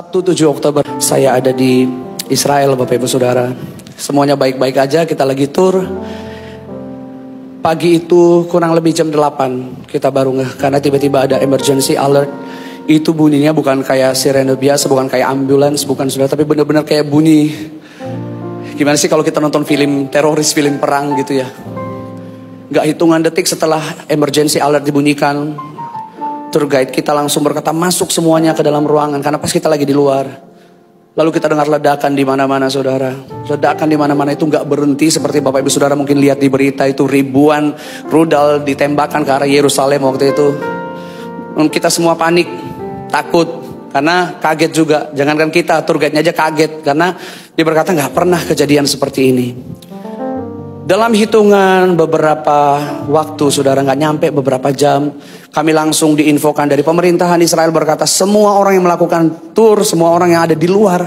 Sabtu 7 Oktober saya ada di Israel, Bapak Ibu Saudara. Semuanya baik-baik aja, kita lagi tur. Pagi itu kurang lebih jam 8 kita baru ngeh karena tiba-tiba ada emergency alert. Itu bunyinya bukan kayak sirene biasa, bukan kayak ambulans, bukan saudara, tapi benar-benar kayak bunyi. Gimana sih kalau kita nonton film teroris, film perang gitu ya. Gak hitungan detik setelah emergency alert dibunyikan, tour guide kita langsung berkata masuk semuanya ke dalam ruangan karena pas kita lagi di luar. Lalu kita dengar ledakan di mana-mana, saudara. Ledakan di mana-mana itu nggak berhenti, seperti Bapak Ibu Saudara mungkin lihat di berita itu ribuan rudal ditembakkan ke arah Yerusalem waktu itu. Kita semua panik, takut karena kaget juga. Jangankan kita, tour guide-nya aja kaget karena dia berkata nggak pernah kejadian seperti ini. Dalam hitungan beberapa waktu, saudara, nggak nyampe beberapa jam, kami langsung diinfokan dari pemerintahan Israel berkata semua orang yang melakukan tur, semua orang yang ada di luar,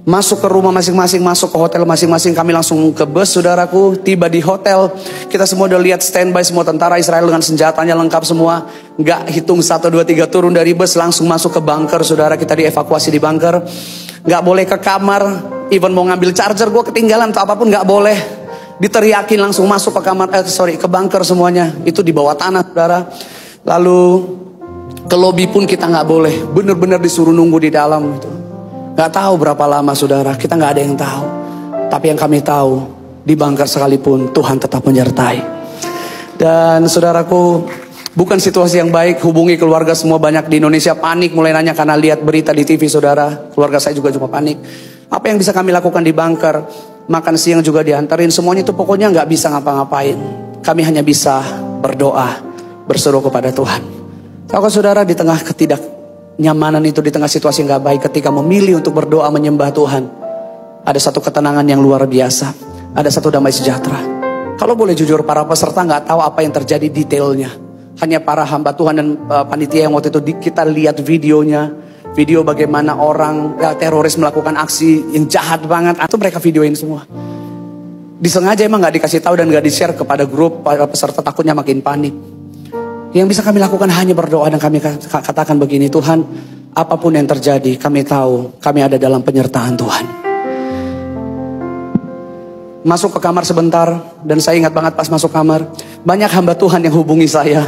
masuk ke rumah masing-masing, masuk ke hotel masing-masing. Kami langsung ke bus, saudaraku, tiba di hotel. Kita semua udah lihat standby, semua tentara Israel dengan senjatanya lengkap semua. Nggak hitung 1, 2, 3 turun dari bus, langsung masuk ke bunker, saudara. Kita dievakuasi di bunker. Nggak boleh ke kamar, even mau ngambil charger gue ketinggalan atau apapun nggak boleh. Diteriakin langsung masuk ke kamar, ke bunker semuanya. Itu di bawah tanah, saudara. Lalu ke lobi pun kita nggak boleh. Bener-bener disuruh nunggu di dalam. Nggak tahu berapa lama, saudara. Kita nggak ada yang tahu. Tapi yang kami tahu, di bunker sekalipun Tuhan tetap menyertai. Dan saudaraku, bukan situasi yang baik. Hubungi keluarga semua, banyak di Indonesia panik. Mulai nanya karena lihat berita di TV, saudara. Keluarga saya juga cuma panik. Apa yang bisa kami lakukan di bunker? Makan siang juga diantarin. Semuanya itu pokoknya nggak bisa ngapa-ngapain. Kami hanya bisa berdoa, berseru kepada Tuhan. Tahu saudara, di tengah ketidaknyamanan itu, di tengah situasi nggak baik, ketika memilih untuk berdoa menyembah Tuhan, ada satu ketenangan yang luar biasa. Ada satu damai sejahtera. Kalau boleh jujur, para peserta nggak tahu apa yang terjadi detailnya. Hanya para hamba Tuhan dan panitia yang waktu itu kita lihat videonya. Video bagaimana orang teroris melakukan aksi yang jahat banget. Itu mereka videoin semua. Disengaja emang gak dikasih tahu dan gak di-share kepada grup para peserta, takutnya makin panik. Yang bisa kami lakukan hanya berdoa, dan kami katakan begini, Tuhan, apapun yang terjadi, kami tahu kami ada dalam penyertaan Tuhan. Masuk ke kamar sebentar, dan saya ingat banget pas masuk kamar, banyak hamba Tuhan yang hubungi saya.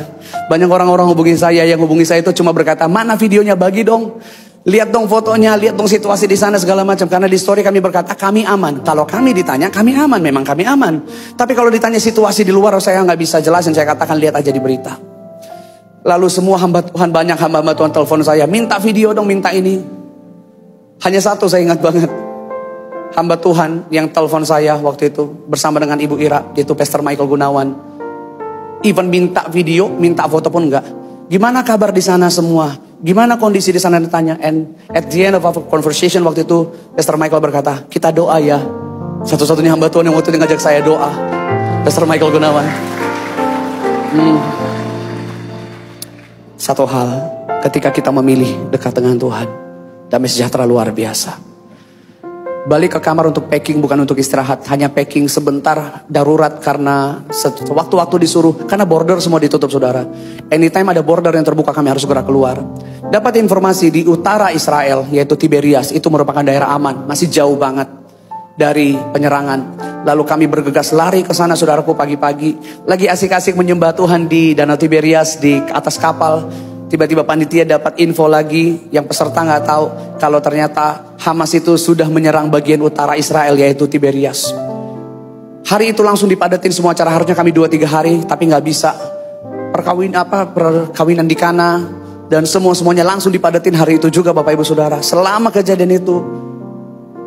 Banyak orang-orang hubungi saya, yang hubungi saya itu cuma berkata, mana videonya, bagi dong. Lihat dong fotonya, lihat dong situasi di sana segala macam. Karena di story kami berkata, kami aman. Kalau kami ditanya, kami aman, memang kami aman. Tapi kalau ditanya situasi di luar, saya nggak bisa jelasin. Saya katakan, lihat aja di berita. Lalu semua hamba Tuhan, banyak hamba Tuhan telepon saya, minta video dong, minta ini. Hanya satu saya ingat banget. Hamba Tuhan yang telepon saya waktu itu bersama dengan Ibu Ira, yaitu Pastor Michael Gunawan. Even minta video, minta foto pun enggak. Gimana kabar di sana semua? Gimana kondisi di sana, ditanya. And at the end of our conversation waktu itu, Pastor Michael berkata, kita doa ya. Satu-satunya hamba Tuhan yang waktu itu ngajak saya doa. Pastor Michael Gunawan. Satu hal, ketika kita memilih dekat dengan Tuhan, damai sejahtera luar biasa. Balik ke kamar untuk packing, bukan untuk istirahat. Hanya packing sebentar, darurat karena waktu-waktu disuruh. Karena border semua ditutup, saudara. Anytime ada border yang terbuka, kami harus segera keluar. Dapat informasi di utara Israel, yaitu Tiberias. Itu merupakan daerah aman, masih jauh banget dari penyerangan. Lalu kami bergegas lari ke sana, saudaraku, pagi-pagi. Lagi asik-asik menyembah Tuhan di Danau Tiberias, di atas kapal. Tiba-tiba panitia dapat info lagi, yang peserta nggak tahu kalau ternyata Hamas itu sudah menyerang bagian utara Israel, yaitu Tiberias. Hari itu langsung dipadatin semua acara, harusnya kami 2-3 hari, tapi nggak bisa. Perkawinan di Kana dan semuanya langsung dipadatin hari itu juga, Bapak Ibu Saudara. Selama kejadian itu,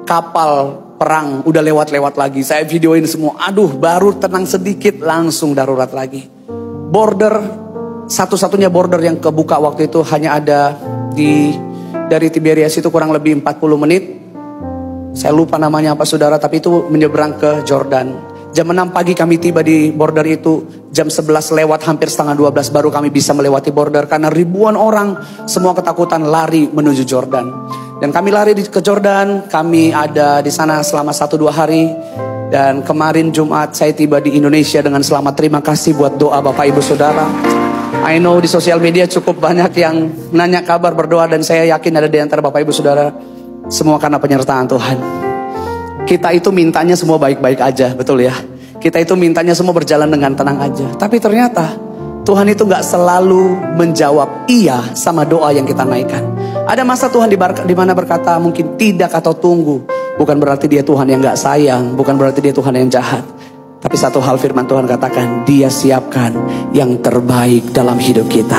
kapal perang udah lewat lagi. Saya videoin semua. Aduh, baru tenang sedikit langsung darurat lagi. Border, satu-satunya border yang kebuka waktu itu hanya ada dari Tiberias itu kurang lebih 40 menit. Saya lupa namanya apa, saudara, tapi itu menyeberang ke Jordan. Jam 6 pagi kami tiba di border itu. Jam 11 lewat, hampir setengah 12 baru kami bisa melewati border. Karena ribuan orang semua ketakutan lari menuju Jordan. Dan kami lari ke Jordan. Kami ada di sana selama 1-2 hari. Dan kemarin Jumat saya tiba di Indonesia dengan selamat. Terima kasih buat doa Bapak Ibu Saudara. I know di sosial media cukup banyak yang nanya kabar, berdoa, dan saya yakin ada di antara Bapak Ibu Saudara semua karena penyertaan Tuhan. Kita itu mintanya semua baik-baik aja, betul ya? Kita itu mintanya semua berjalan dengan tenang aja. Tapi ternyata Tuhan itu gak selalu menjawab iya sama doa yang kita naikkan. Ada masa Tuhan di mana berkata mungkin tidak atau tunggu. Bukan berarti dia Tuhan yang gak sayang, bukan berarti dia Tuhan yang jahat. Tapi satu hal firman Tuhan katakan, dia siapkan yang terbaik dalam hidup kita.